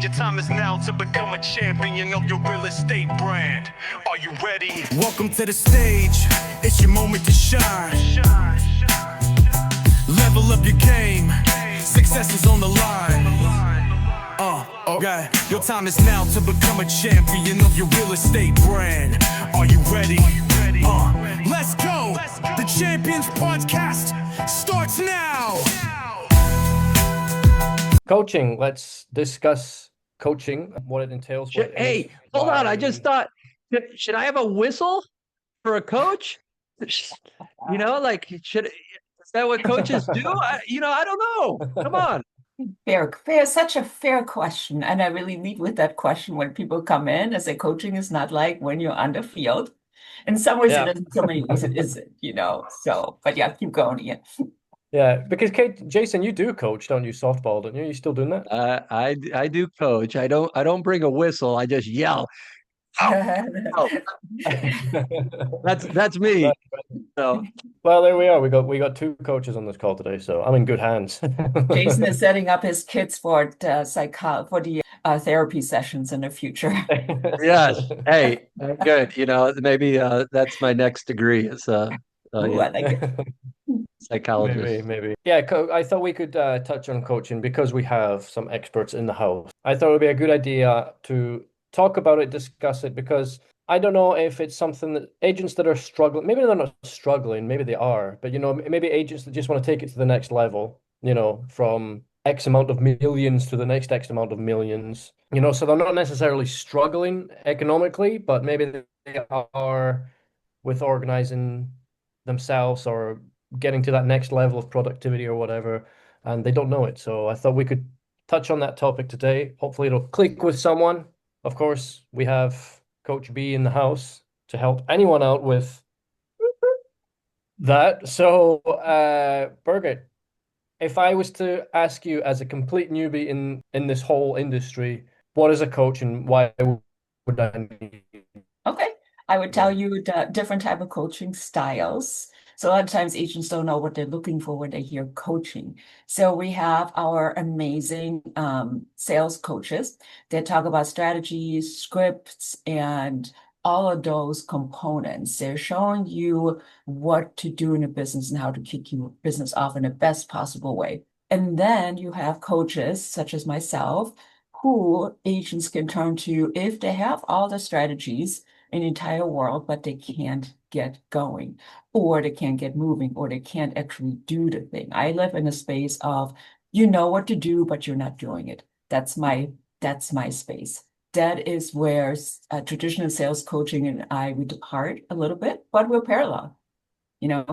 Your time is now to become a champion of your real estate brand. Are you ready? Welcome to the stage. It's your moment to shine. Level up your game. Success is on the line. Okay. Your time is now to become a champion of your real estate brand. Are you ready? Let's go. The Champions Podcast starts now. Coaching. Let's discuss coaching, what it entails. Hey, hold on. I just thought, should I have a whistle for a coach? You know, like, is that what coaches do? I don't know. Come on. Fair, such a fair question. And I really lead with that question when people come in. I say coaching is not like when you're on the field. In some ways it is, in so many ways it isn't, So, but yeah, keep going, Ian. Yeah, because Jason, you do coach, don't you? Softball, don't you? You still doing that? I do coach. I don't bring a whistle. I just yell. Oh. That's me. So, well, there we are. We got two coaches on this call today, so I'm in good hands. Jason is setting up his kids for the therapy sessions in the future. Yes. Hey, good. Maybe that's my next degree. Is I like it. Psychologist. Maybe. Yeah, I thought we could touch on coaching because we have some experts in the house. I thought it would be a good idea to talk about it, discuss it, because I don't know if it's something that agents that are struggling, maybe they're not struggling, maybe they are, but maybe agents that just want to take it to the next level, from X amount of millions to the next X amount of millions, so they're not necessarily struggling economically, but maybe they are with organizing themselves or getting to that next level of productivity or whatever, and they don't know it. So I thought we could touch on that topic today. Hopefully it'll click with someone. Of course, we have Coach B in the house to help anyone out with that. So, Birgit, if I was to ask you as a complete newbie in this whole industry, what is a coach and why would I need? Okay. I would tell you the different type of coaching styles. So a lot of times agents don't know what they're looking for when they hear coaching. So we have our amazing sales coaches that talk about strategies, scripts, and all of those components. They're showing you what to do in a business and how to kick your business off in the best possible way. And then you have coaches such as myself, who agents can turn to if they have all the strategies in the entire world, but they can't get going, or they can't get moving, or they can't actually do the thing. I live in a space of, you know what to do, but you're not doing it. That's my space. That is where traditional sales coaching and we depart a little bit, but we're parallel,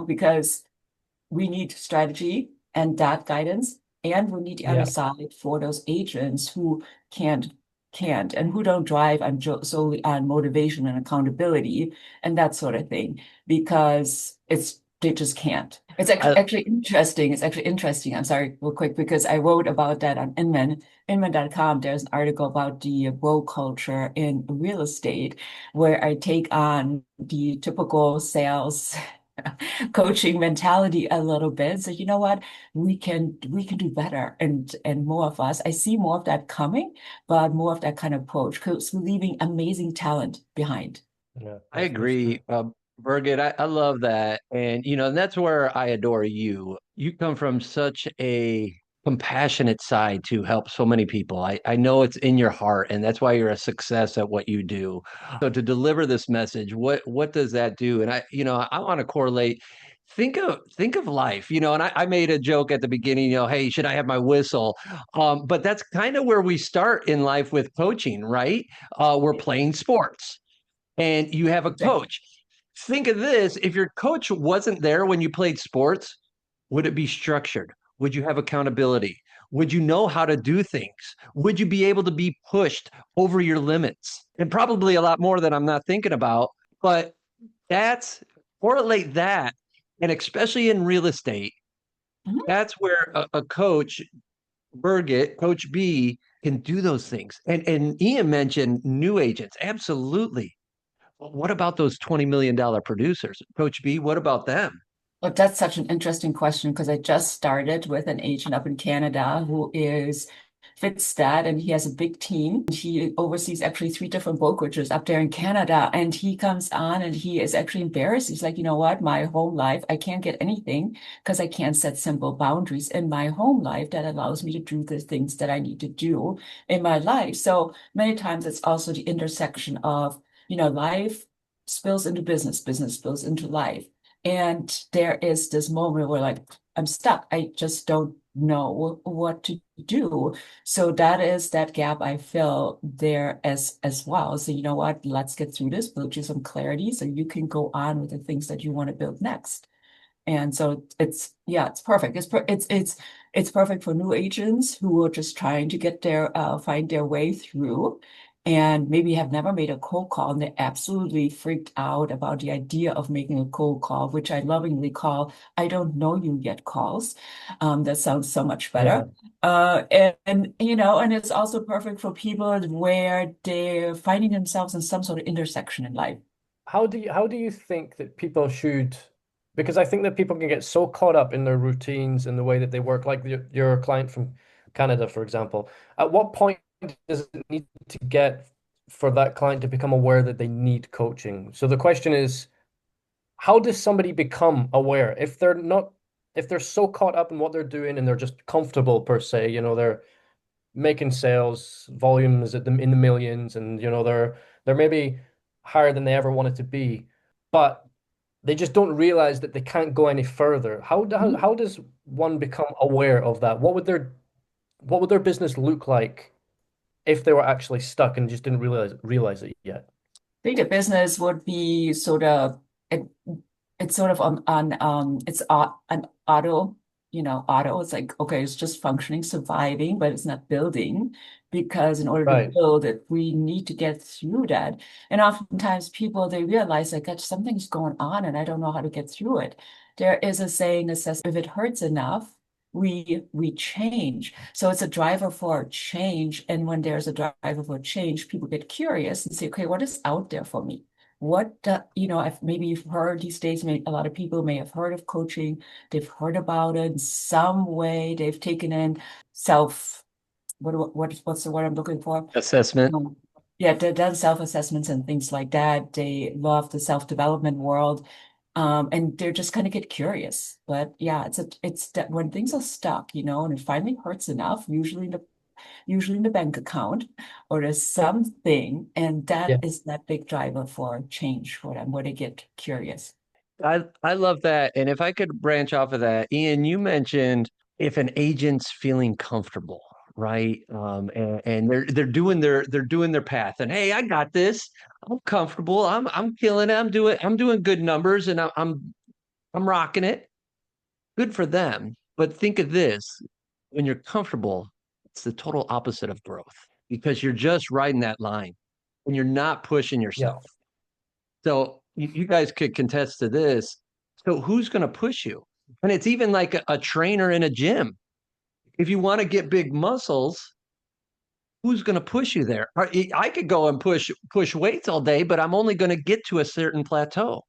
because we need strategy and that guidance, and we need the other side for those agents who can't and who don't drive solely on motivation and accountability and that sort of thing, because they just can't. It's actually interesting. It's actually interesting. I'm sorry, real quick, because I wrote about that on Inman.com. There's an article about the role culture in real estate, where I take on the typical sales coaching mentality a little bit. So you know what? We can do better, and more of us. I see more of that coming, but more of that kind of approach, because we're leaving amazing talent behind. Yeah, I agree. Birgit, I love that. And, that's where I adore you. You come from such a compassionate side to help so many people. I know it's in your heart, and that's why you're a success at what you do. So to deliver this message, what does that do? And I want to correlate. Think of life, and I made a joke at the beginning, hey, should I have my whistle? But that's kind of where we start in life with coaching, right? We're playing sports and you have a coach. Think of this. If your coach wasn't there when you played sports, would it be structured? Would you have accountability? Would you know how to do things? Would you be able to be pushed over your limits? And probably a lot more that I'm not thinking about, but correlate that. And especially in real estate, that's where a coach, Birgit, Coach B, can do those things. And Ian mentioned new agents. Absolutely. What about those $20 million producers? Coach B, what about them? Well, that's such an interesting question, because I just started with an agent up in Canada who is fits that, and he has a big team. He oversees actually 3 different brokerages up there in Canada, and he comes on and he is actually embarrassed. He's like, you know what, my home life, I can't get anything because I can't set simple boundaries in my home life that allows me to do the things that I need to do in my life. So many times it's also the intersection of, life spills into business, business spills into life. And there is this moment where like, I'm stuck. I just don't know what to do. So that is that gap I feel there as well. So you know what? Let's get through this, build you some clarity so you can go on with the things that you want to build next. And so it's perfect. It's perfect for new agents who are just trying to get find their way through and maybe have never made a cold call and they're absolutely freaked out about the idea of making a cold call, which I lovingly call I don't know you yet calls. That sounds so much Yeah. better. And it's also perfect for people where they're finding themselves in some sort of intersection in life. How do you think that people should, because I think that people can get so caught up in their routines and the way that they work, like your client from Canada, for example. At what point does it need to get for that client to become aware that they need coaching? So the question is, how does somebody become aware if they're so caught up in what they're doing and they're just comfortable per se, they're making sales volumes in the millions, and they're maybe higher than they ever wanted to be, but they just don't realize that they can't go any further. How does one become aware of that? What would their business look like if they were actually stuck and just didn't realize it yet? Think the business would be sort of it, it's sort of an auto, auto. It's like, okay, it's just functioning, surviving, but it's not building because in order to Right. build it, we need to get through that. And oftentimes people they realize like that something's going on and I don't know how to get through it. There is a saying that says if it hurts enough, we change. So it's a driver for change. And when there's a driver for change, people get curious and say, okay, what is out there for me? Maybe you've heard these days, a lot of people may have heard of coaching. They've heard about it in some way. They've taken in self, what's the word I'm looking for? Assessment. Yeah, they've done self-assessments and things like that. They love the self-development world. And they're just kind of get curious. But yeah, it's that when things are stuck, and it finally hurts enough, usually in the bank account, or there's something, and that Yeah. is that big driver for change for them, where they get curious. I love that. And if I could branch off of that, Ian, you mentioned if an agent's feeling comfortable, right? And they're doing their path, and hey, I got this. I'm comfortable. I'm killing it. I'm doing good numbers, and I'm rocking it. Good for them. But think of this: when you're comfortable, it's the total opposite of growth because you're just riding that line and you're not pushing Yeah. yourself. So you guys could contest to this. So who's going to push you? And it's even like a trainer in a gym. If you want to get big muscles, who's going to push you there? I could go and push weights all day, but I'm only going to get to a certain plateau.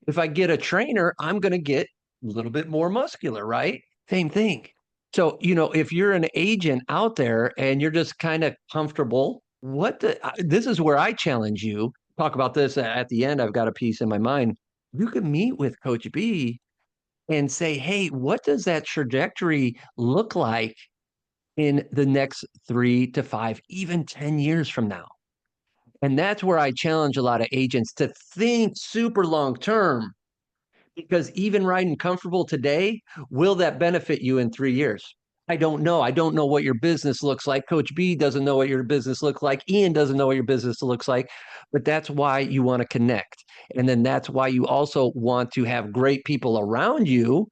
If I get a trainer, I'm going to get a little bit more muscular, right? Same thing. So, if you're an agent out there and you're just kind of comfortable, this is where I challenge you. Talk about this at the end. I've got a piece in my mind. You can meet with Coach B and say, hey, what does that trajectory look like in the next 3 to 5, even 10 years from now? And that's where I challenge a lot of agents to think super long term, because even riding comfortable today, will that benefit you in 3 years? I don't know. I don't know what your business looks like. Coach B doesn't know what your business looks like. Ian doesn't know what your business looks like. But that's why you want to connect. And then that's why you also want to have great people around you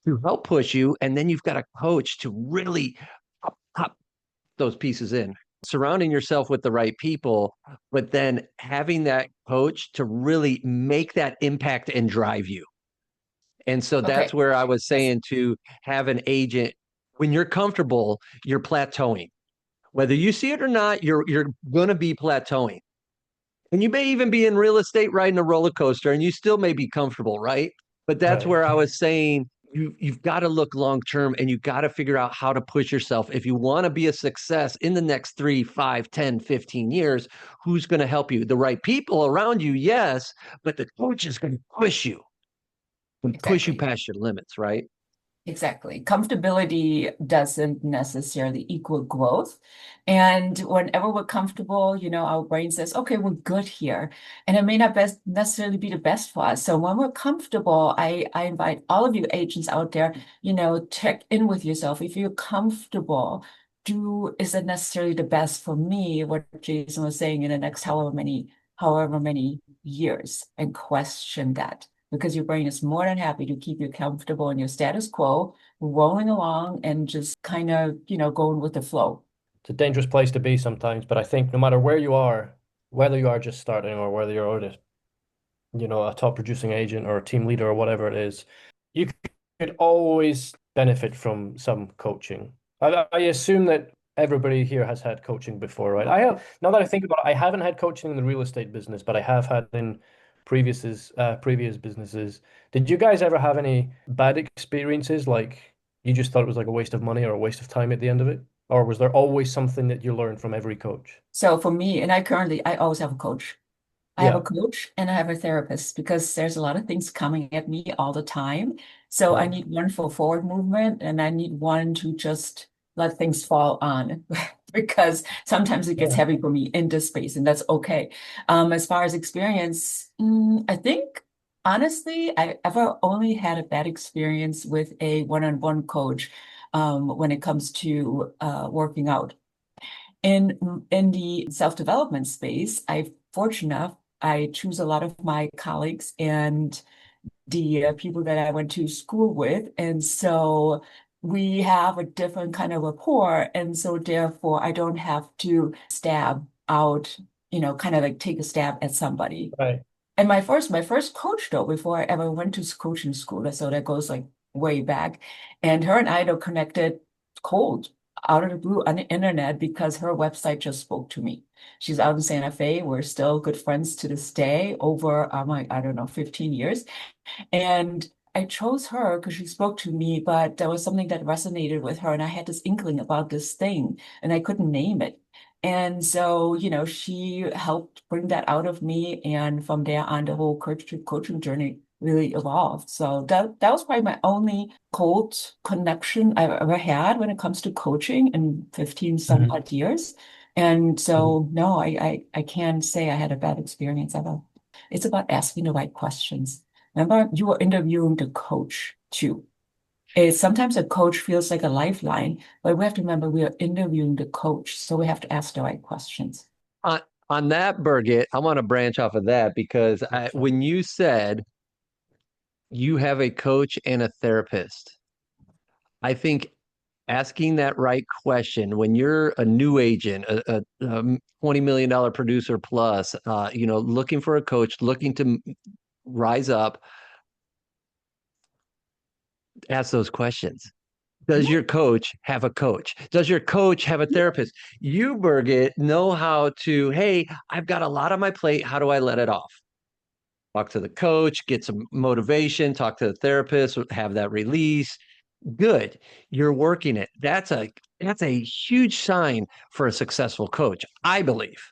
to help push you. And then you've got a coach to really pop those pieces in. Surrounding yourself with the right people, but then having that coach to really make that impact and drive you. And so that's Okay. where I was Yes. saying to have an agent, when you're comfortable, you're plateauing. Whether you see it or not, you're going to be plateauing. And you may even be in real estate riding a roller coaster and you still may be comfortable, right? But that's Right. where I was saying you've got to look long term, and you've got to figure out how to push yourself. If you want to be a success in the next 3, 5, 10, 15 years, who's going to help you? The right people around you, yes, but the coach is going to push you Exactly. past your limits, right? Exactly. Comfortability doesn't necessarily equal growth. And whenever we're comfortable, our brain says, okay, we're good here. And it may not necessarily be the best for us. So when we're comfortable, I invite all of you agents out there, check in with yourself. If you're comfortable, is it necessarily the best for me? What Jason was saying in the next however many years, and question that, because your brain is more than happy to keep you comfortable in your status quo, rolling along and just kind of, going with the flow. It's a dangerous place to be sometimes, but I think no matter where you are, whether you are just starting or whether you're already, a top producing agent or a team leader or whatever it is, you could always benefit from some coaching. I assume that everybody here has had coaching before, right? Now that I think about it, I haven't had coaching in the real estate business, but I have had in previous businesses. Did you guys ever have any bad experiences, like you just thought it was like a waste of money or a waste of time at the end of it? Or was there always something that you learned from every coach? So for me, and I always have a coach. I have a Yeah, coach and I have a therapist because there's a lot of things coming at me all the time. So I right. need one for forward movement and I need one to just let things fall on because sometimes it gets Yeah. heavy for me in this space and that's okay. As far as experience, I think honestly, I ever only had a bad experience with a one-on-one coach when it comes to working out. In the self-development space, I'm fortunate enough, I choose a lot of my colleagues and the people that I went to school with. And so we have a different kind of rapport. And so therefore, I don't have to stab out, kind of like take a stab at somebody. Right. And my first coach though, before I ever went to coaching school, so that goes like way back. And her and I though connected cold out of the blue on the internet because her website just spoke to me. She's out in Santa Fe. We're still good friends to this day over like, I don't know, 15 years. And I chose her because she spoke to me, but there was something that resonated with her, and I had this inkling about this thing, and I couldn't name it. And so, she helped bring that out of me, and from there on, the whole coaching journey really evolved. So that was probably my only cold connection I've ever had when it comes to coaching in 15 some Mhm. odd years. And Mhm. so, no, I can't say I had a bad experience ever. It's about asking the right questions. Remember, you were interviewing the coach too. Sometimes a coach feels like a lifeline, but we have to remember we are interviewing the coach, so we have to ask the right questions. On, on that, Birgit, I want to branch off of that because when you said you have a coach and a therapist, I think asking that right question when you're a new agent, a $20 million producer plus, looking for a coach, looking to rise up, ask those questions. Does your coach have a coach? Does your coach have a therapist? You, Birgit, know how to, hey, I've got a lot on my plate. How do I let it off? Talk to the coach, get some motivation, talk to the therapist, have that release. Good. You're working it. That's a huge sign for a successful coach, I believe.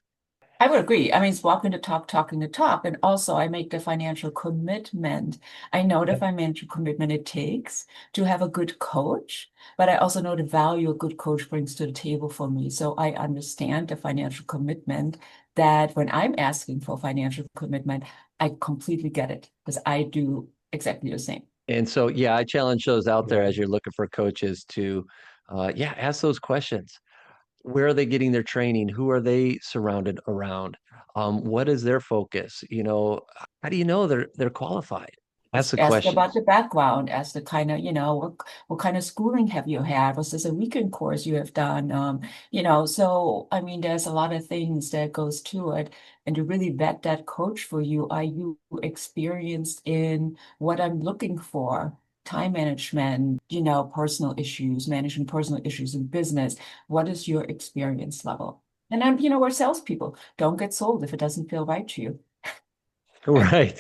I would agree. I mean, it's walking the talk, talking the talk. And also, I make the financial commitment. I know the Yeah. financial commitment it takes to have a good coach, but I also know the value a good coach brings to the table for me. So I understand the financial commitment that when I'm asking for financial commitment, I completely get it because I do exactly the same. And so, yeah, I challenge those out there Yeah. as you're looking for coaches to, ask those questions. Where are they getting their training? Who are they surrounded around? What is their focus? How do you know they're qualified? Ask the Ask about questions. the background, ask the kind of, what kind of schooling have you had? Was this a weekend course you have done? So I mean, there's a lot of things that goes to it. And to really vet that coach for you, are you experienced in what I'm looking for? Time management, personal issues, managing personal issues in business. What is your experience level? And then, we're salespeople. Don't get sold if it doesn't feel right to you. Right.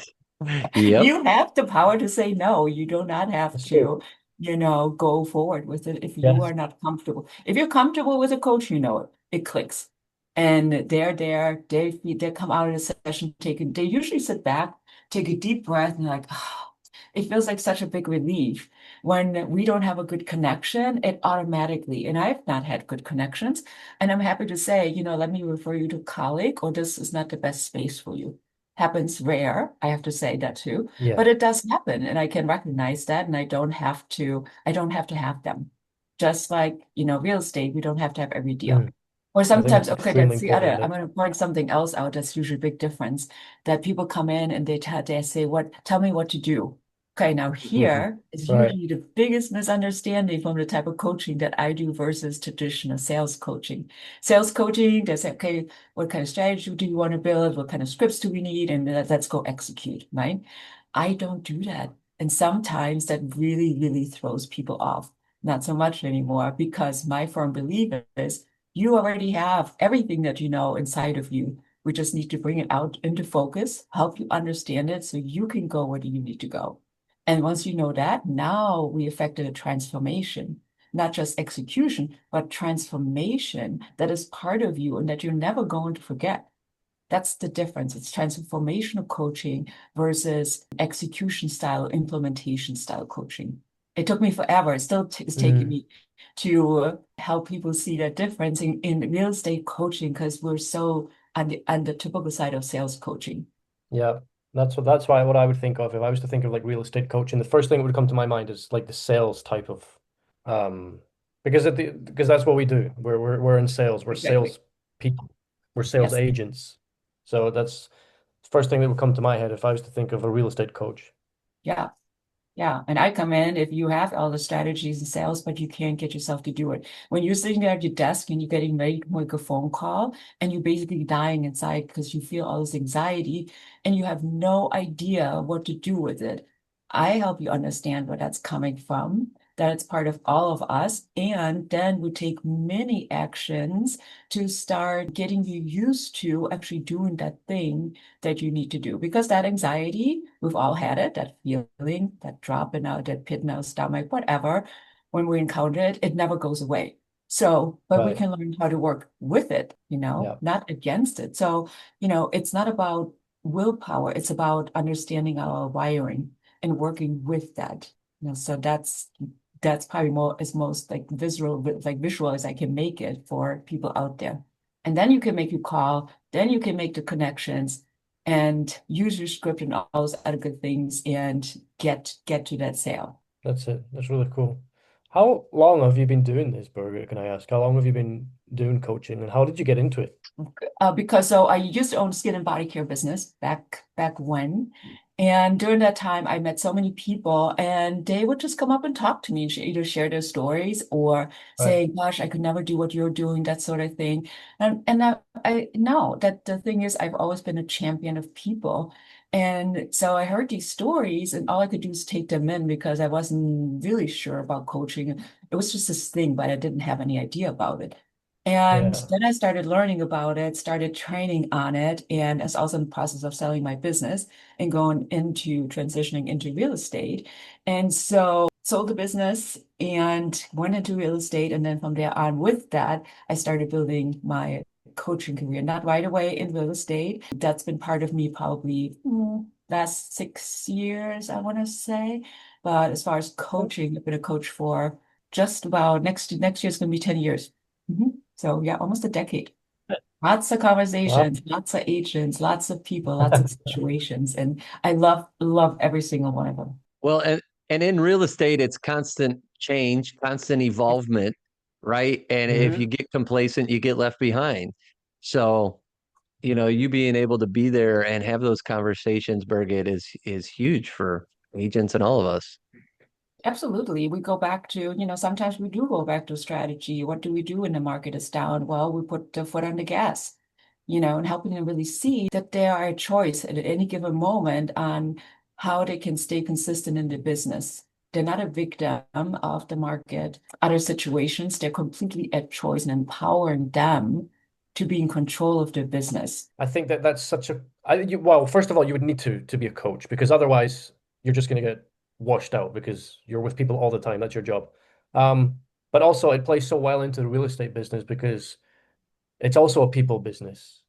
Yep. You have the power to say no. You do not have That's true. to, go forward with it if you Yes. are not comfortable. If you're comfortable with a coach, it clicks. And they're there, they come out of the session they usually sit back, take a deep breath, and like, oh, it feels like such a big relief. When we don't have a good connection, it automatically, and I've not had good connections, and I'm happy to say, let me refer you to a colleague, or this is not the best space for you. Happens rare, I have to say that too, Yeah. but it does happen, and I can recognize that, and I don't have to have them. Just like, real estate, we don't have to have every deal. Mm. Or I think sometimes, that's okay, extremely that's the other. important. I'm Like, going to point something else out. That's usually a big difference. That people come in and they say, tell me what to do. Okay, now mhm. here is Right. usually the biggest misunderstanding from the type of coaching that I do versus traditional sales coaching. Sales coaching, they say, okay, what kind of strategy do you want to build? What kind of scripts do we need? And let's go execute, right? I don't do that. And sometimes that really, really throws people off. Not so much anymore because my firm belief is you already have everything that you know inside of you. We just need to bring it out into focus, help you understand it so you can go where you need to go. And once you know that, now we effected a transformation, not just execution, but transformation that is part of you and that you're never going to forget. That's the difference. It's transformational coaching versus execution style, implementation style coaching. It took me forever. It still is taking Mm. me to help people see that difference in real estate coaching because we're so on the typical side of sales coaching. Yeah. That's why what I would think of if I was to think of like real estate coaching, the first thing that would come to my mind is like the sales type of um because that's what we do. We're in sales. We're Exactly. sales people. We're sales Yes. agents. So that's the first thing that would come to my head if I was to think of a real estate coach. Yeah. Yeah, and I come in if you have all the strategies and sales, but you can't get yourself to do it. When you're sitting there at your desk and you're getting ready to make a phone call and you're basically dying inside because you feel all this anxiety and you have no idea what to do with it. I help you understand where that's coming from, that it's part of all of us, and then we take many actions to start getting you used to actually doing that thing that you need to do because that anxiety, we've all had it, that feeling, that drop in our, that pit in our stomach, whatever, when we encounter it, it never goes away. So, but we Right. can learn how to work with it, Yeah. not against it. So, it's not about willpower, it's about understanding our wiring and working with that. So that's probably more is most like visual as I can make it for people out there. And then you can make your call, then you can make the connections and use your script and all those other good things and get to that sale. That's it. That's really cool. How long have you been doing this, Birgit? Can I ask? How long have you been doing coaching and how did you get into it? Because I used to own skin and body care business back when, and during that time I met so many people, and they would just come up and talk to me and either share their stories or Right. say, "Gosh, I could never do what you're doing," that sort of thing. And I know that the thing is, I've always been a champion of people, and so I heard these stories, and all I could do is take them in because I wasn't really sure about coaching. It was just this thing, but I didn't have any idea about it. And Yeah. then I started learning about it, started training on it, and I was also in the process of selling my business and going into transitioning into real estate. And so sold the business and went into real estate. And then from there on with that, I started building my coaching career, not right away in real estate. That's been part of me probably last 6 years, I want to say. But as far as coaching, I've been a coach for just about next year's going to be 10 years. So yeah, almost a decade. Lots of Wow. conversations, lots of agents, lots of people, lots of situations, and I love every single one of them. Well, and in real estate, it's constant change, constant evolvement, right? And if you Hmm. get complacent, you get left behind. So, you being able to be there and have those conversations, Birgit, is huge for agents and all of us. Absolutely. We go back to, sometimes we do go back to strategy. What do we do when the market is down? Well, we put the foot on the gas, and helping them really see that they are a choice at any given moment on how they can stay consistent in the business. They're not a victim of the market, other situations. They're completely at choice and empowering them to be in control of their business. I think that that's such a well, first of all, you would need to be a coach because otherwise you're just going to get washed out because you're with people all the time. That's your job. But also it plays so well into the real estate business because it's also a people business.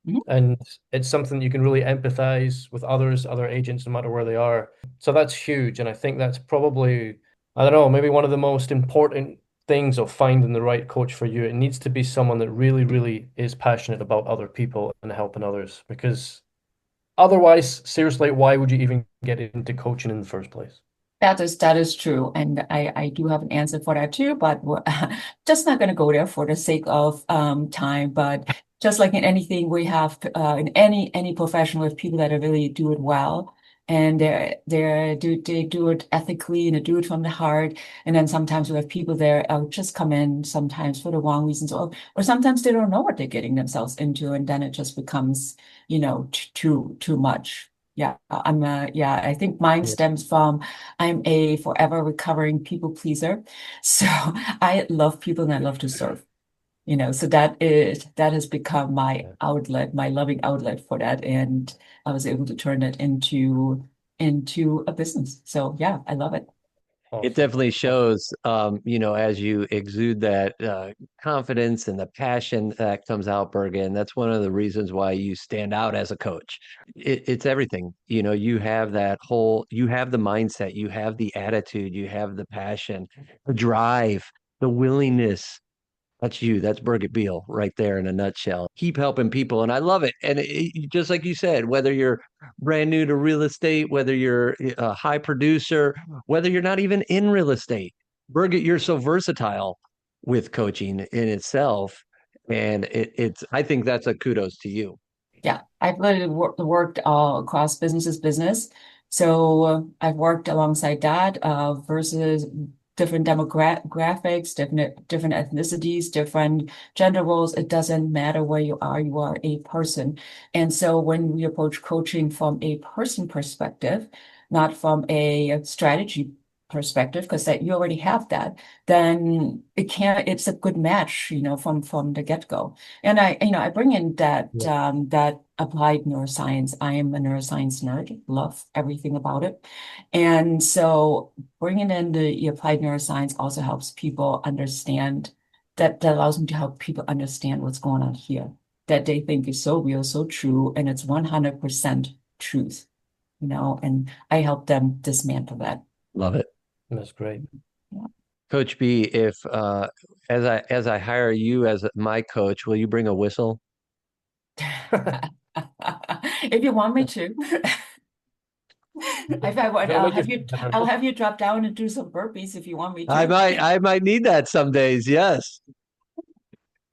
Mhm. And it's something you can really empathize with others, other agents, no matter where they are. So that's huge. And I think that's probably, I don't know, maybe one of the most important things of finding the right coach for you. It needs to be someone that really, really is passionate about other people and helping others. Because otherwise, seriously, why would you even get into coaching in the first place? That is true, and I do have an answer for that too, but we're just not going to go there for the sake of time. But just like in anything, we have in any profession, we have people that really do it well, and they do it ethically and they do it from the heart. And then sometimes we have people there just come in sometimes for the wrong reasons, or sometimes they don't know what they're getting themselves into, and then it just becomes too much. Yeah, yeah, I think mine Yeah. stems from I'm a forever recovering people pleaser. So I love people and I love to serve, so that has become my Yeah. outlet, my loving outlet for that. And I was able to turn it into a business. So yeah, I love it. It Awesome. definitely Awesome. shows, as you exude that confidence and the passion that comes out, Bergen. That's one of the reasons why you stand out as a coach. It's everything. You have the mindset, you have the attitude, you have the passion, the drive, the willingness. That's you. That's Birgit Beal right there in a nutshell. Keep helping people. And I love it. And just like you said, whether you're brand new to real estate, whether you're a high producer, whether you're not even in real estate, Birgit, you're so versatile with coaching in itself. And I think that's a kudos to you. Yeah, I've literally worked all across business. So I've worked alongside that versus different demographics, different ethnicities, different gender roles. It doesn't matter where you are a person. And so when we approach coaching from a person perspective, not from a strategy perspective, because that you already have that, then it's a good match, from the get-go. And I bring in Yeah. that applied neuroscience. I am a neuroscience nerd, love everything about it. And so bringing in the applied neuroscience also helps people understand that allows me to help people understand what's going on here, that they think is so real, so true, and it's 100% truth, and I help them dismantle that. Love it. That's great. Yeah. Coach B, if as I hire you as my coach, will you bring a whistle? If you want me to. If I want, It'll make you feel I'll better. have you drop down and do some burpees if you want me I to. might I might need that some days. Yes.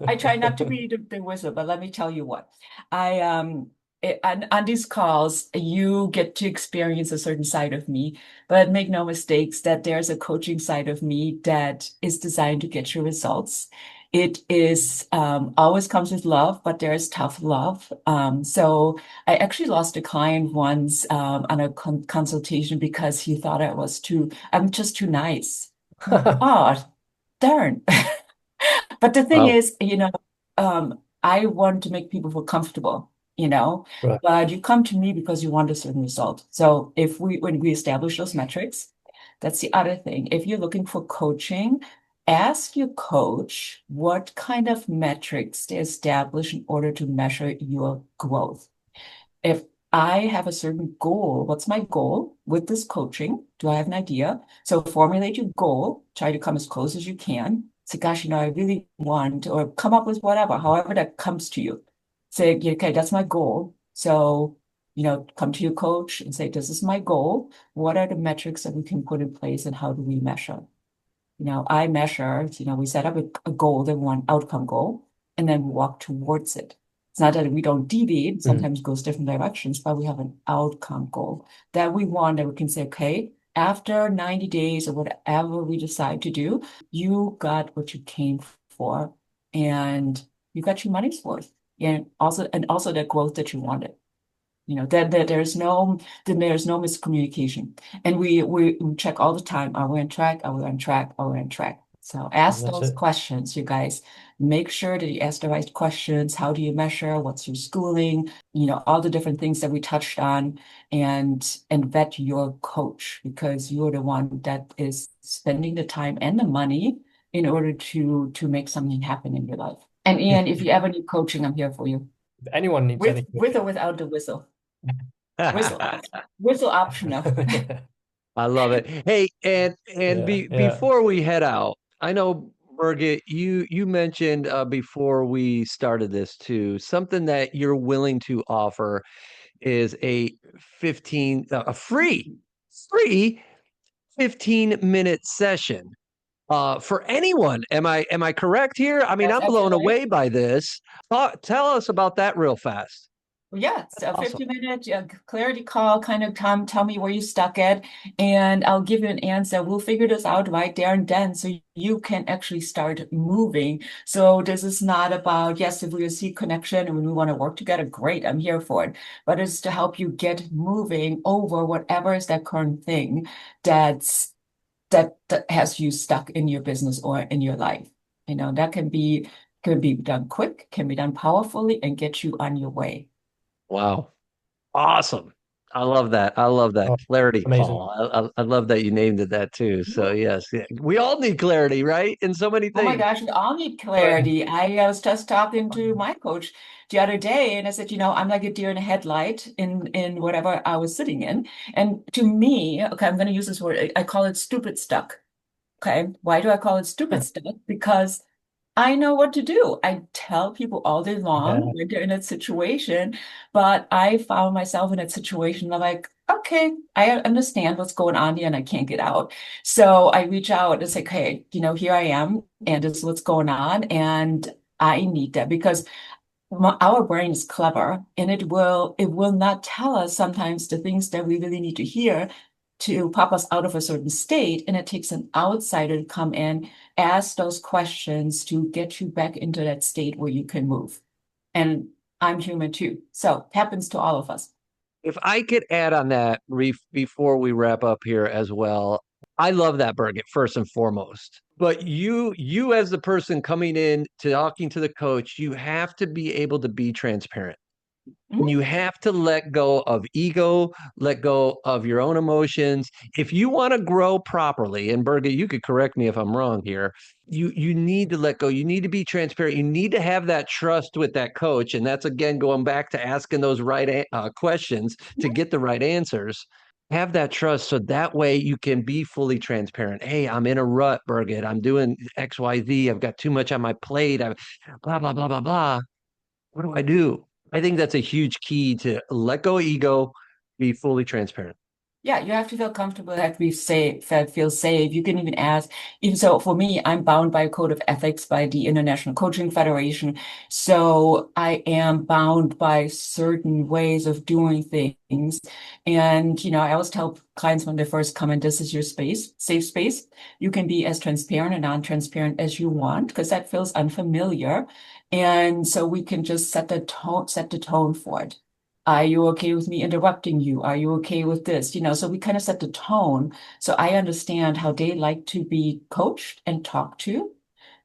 I try not to be the wizard, but let me tell you what. On these calls, you get to experience a certain side of me, but make no mistakes that there's a coaching side of me that is designed to get you results. It is always comes with love, but there's tough love. So I actually lost a client once on a consultation because he thought I'm just too nice. I'm like, oh, darn. But the thing Wow. is, I want to make people feel comfortable, Right. but you come to me because you want a certain result. So when we establish those metrics, that's the other thing. If you're looking for coaching, ask your coach what kind of metrics they establish in order to measure your growth. If I have a certain goal, what's my goal with this coaching? Do I have an idea? So formulate your goal, try to come as close as you can. Say, gosh, I really want, or come up with whatever, however that comes to you. Say, "Yeah, okay, that's my goal. So, come to your coach and say, this is my goal. What are the metrics that we can put in place and how do we measure? I measure, we set up a goal, then one outcome goal, and then we walk towards it. It's not that we don't deviate, Mm. sometimes it goes different directions, but we have an outcome goal that we want that we can say, okay, after 90 days or whatever we decide to do, you got what you came for and you got your money's worth. And also the growth that you wanted. That there's no miscommunication. And we check all the time. Are we on track? Are we on track? Are we on track? So ask That's those it. questions, you guys. Make sure that you ask the right questions. How do you measure? What's your schooling? All the different things that we touched on, and vet your coach, because you're the one that is spending the time and the money in order to make something happen in your life. And Ian, if you ever need coaching, I'm here for you. If anyone needs any With or coaching. without the whistle. Whistle optional. I love it. Hey, and Yeah, yeah. before we head out, I know Birgit, you mentioned before we started this too, something that you're willing to offer is a free 15-minute session for anyone. Am I correct here? I mean, That's I'm blown absolutely right. away by this. Tell us about that real fast. Well, yeah, it's a Awesome. 50-minute clarity call, kind of tell me where you stuck at, and I'll give you an answer. We'll figure this out right there and then so you can actually start moving. So this is not about, yes, if we see connection and we want to work together, great, I'm here for it. But it's to help you get moving over whatever is that current thing that has you stuck in your business or in your life. That can be done quick, can be done powerfully, and get you on your way. Wow. Awesome. I love that. I love that Oh, clarity amazing. call. I love that you named it that too. So yes, yeah. We all need clarity, right? In so many Oh my things. gosh, we all need Right. clarity. I was just talking to my coach the other day, and I said, I'm like a deer in a headlight in whatever I was sitting in. And to me, okay, I'm going to use this word. I call it stupid stuck. Okay, why do I call it stupid stuck? Because I know what to do. I tell people all day long Yeah. when they're in that situation, but I found myself in that situation. I'm like, okay, I understand what's going on here and I can't get out. So I reach out and say, hey, here I am and this is what's going on. And I need that because our brain is clever and it will not tell us sometimes the things that we really need to hear to pop us out of a certain state. And it takes an outsider to come in, ask those questions to get you back into that state where you can move. And I'm human too. So it happens to all of us. If I could add on that before we wrap up here as well, I love that, Birgit, first and foremost. But you as the person coming in to talking to the coach, you have to be able to be transparent. And Mhm. you have to let go of ego, let go of your own emotions. If you want to grow properly, and Birgit, you could correct me if I'm wrong here, you need to let go. You need to be transparent. You need to have that trust with that coach. And that's again going back to asking those right questions to get the right answers. Have that trust so that way you can be fully transparent. Hey, I'm in a rut, Birgit. I'm doing XYZ. I've got too much on my plate. I've blah, blah, blah, blah, blah. What do I do? I think that's a huge key to let go of ego, be fully transparent. Yeah, you have to feel comfortable, have to be safe, feel safe. You can even ask, even so for me, I'm bound by a code of ethics by the International Coaching Federation. So I am bound by certain ways of doing things. And, I always tell clients when they first come in, this is your space, safe space. You can be as transparent and non-transparent as you want, because that feels unfamiliar. And so we can just set the tone for it. Are you okay with me interrupting you? Are you okay with this? So we kind of set the tone. So I understand how they like to be coached and talked to.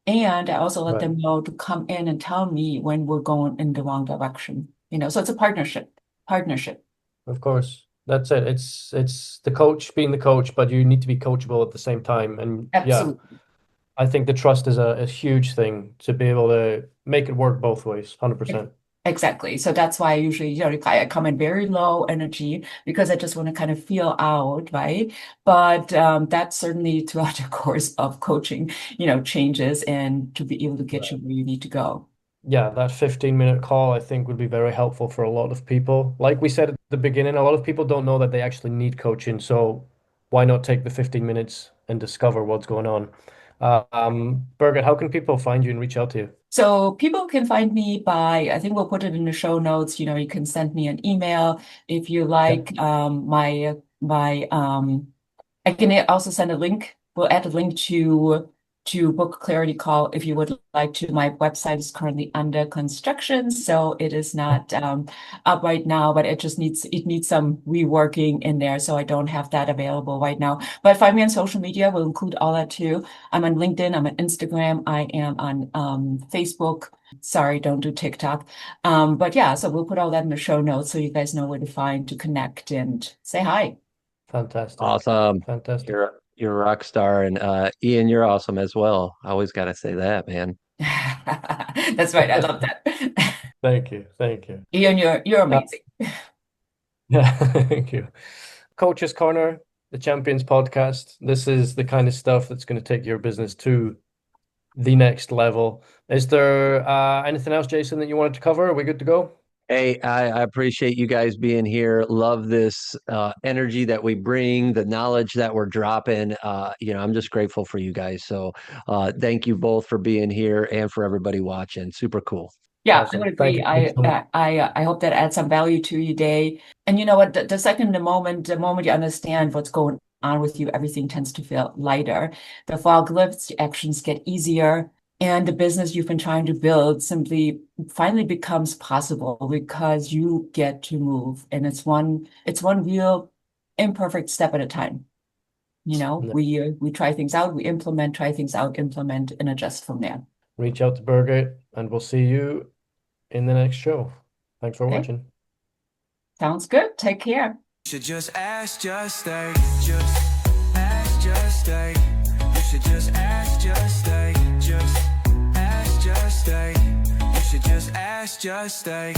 And I also let Right. them know to come in and tell me when we're going in the wrong direction. So it's a partnership. Partnership. Of course. That's it. It's the coach being the coach, but you need to be coachable at the same time. And yeah, Absolutely. I think the trust is a huge thing to be able to make it work both ways, 100%. Exactly. So that's why I usually, I come in very low energy because I just want to kind of feel out, right? But that certainly throughout the course of coaching, changes and to be able to get you Right. where you need to go. Yeah, that 15-minute call I think would be very helpful for a lot of people. Like we said at the beginning, a lot of people don't know that they actually need coaching. So why not take the 15 minutes and discover what's going on? Birgit, how can people find you and reach out to you? So people can find me by, I think we'll put it in the show notes. You can send me an email if you Yeah. like. I can also send a link. We'll add a link to book a clarity call if you would like to. My website is currently under construction, so it is not up right now, but it needs some reworking in there, so I don't have that available right now. But find me on social media. We'll include all that too. I'm on LinkedIn, I'm on Instagram, I am on Facebook. Sorry, don't do TikTok. But yeah, so we'll put all that in the show notes so you guys know where to find to connect and say hi. Fantastic. Awesome. Fantastic. You're a rock star. And Ian, you're awesome as well. I always got to say that, man. That's right. I love that. Thank you. Thank you. Ian, you're amazing. Yeah, thank you. Coach's Corner, the Champions Podcast. This is the kind of stuff that's going to take your business to the next level. Is there anything else, Jason, that you wanted to cover? Are we good to go? Hey, I appreciate you guys being here. Love this energy that we bring, the knowledge that we're dropping. I'm just grateful for you guys. So thank you both for being here and for everybody watching. Super cool. Yeah, Awesome. I would Thank agree. you so much. I hope that adds some value to your day. And you know what? The moment you understand what's going on with you, everything tends to feel lighter. The fog lifts, the actions get easier, and the business you've been trying to build simply finally becomes possible because you get to move. And it's one real imperfect step at a time. Yeah. We try things out, we implement, try things out, implement, and adjust from there. Reach out to Birgit, and we'll see you in the next show. Thanks for Okay. watching. Sounds good. Take care. Should just ask, just stay. Just ask, just stay. You should just ask, just stay. Just ask, just stay. You should just ask, just stay.